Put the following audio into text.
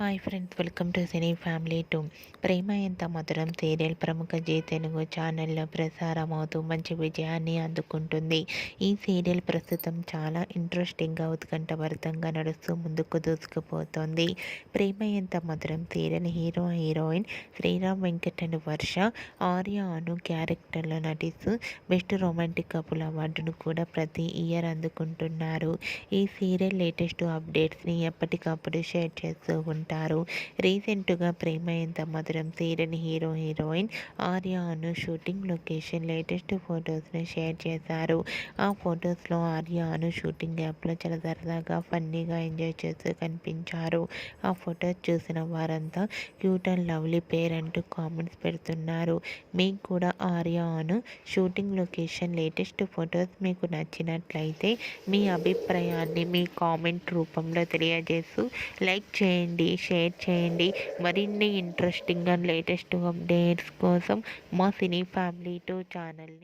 Hi friends, welcome to cine family too. Prema Entha Madhuram serial ప్రముఖ G Telugu ఛానల్లో ప్రసారం అవుతూ మంచి విజయాన్ని అందుకుంటుంది. ఈ సీరియల్ ప్రస్తుతం చాలా ఇంట్రెస్టింగ్గా ఉత్కంఠభరితంగా నడుస్తూ ముందుకు దూసుకుపోతోంది. Prema Entha Madhuram serial hero heroine Sriram Venkat and Varsha, Arya Anu క్యారెక్టర్లో నటిస్తూ బెస్ట్ రొమాంటిక్ కపుల్ అవార్డును కూడా ప్రతి ఇయర్ అందుకుంటున్నారు. ఈ సీరియల్ లేటెస్ట్ అప్డేట్స్ని ఎప్పటికప్పుడు షేర్ చేస్తూ ఉంటారు. రీసెంట్గా ప్రేమ Entha Madhuram serial hero heroine Arya అను షూటింగ్ లొకేషన్ లేటెస్ట్ ఫొటోస్ని షేర్ చేశారు. ఆ ఫొటోస్లో ఆర్య అను షూటింగ్ యాప్లో చాలా సరదాగా ఫన్నీగా ఎంజాయ్ చేస్తూ కనిపించారు. ఆ ఫొటోస్ చూసిన వారంతా క్యూట్ అండ్ లవ్లీ పేర్ అంటూ కామెంట్స్ పెడుతున్నారు. మీకు కూడా ఆర్య అను షూటింగ్ లొకేషన్ లేటెస్ట్ ఫొటోస్ మీకు నచ్చినట్లయితే మీ అభిప్రాయాన్ని మీ కామెంట్ రూపంలో తెలియజేస్తూ లైక్ చేయండి, షేర్ చేయండి. మరిన్ని ఇంట్రెస్టింగ్ అండ్ లేటెస్ట్ అప్డేట్స్ కోసం మా సినీ ఫ్యామిలీ 2 ఛానల్ని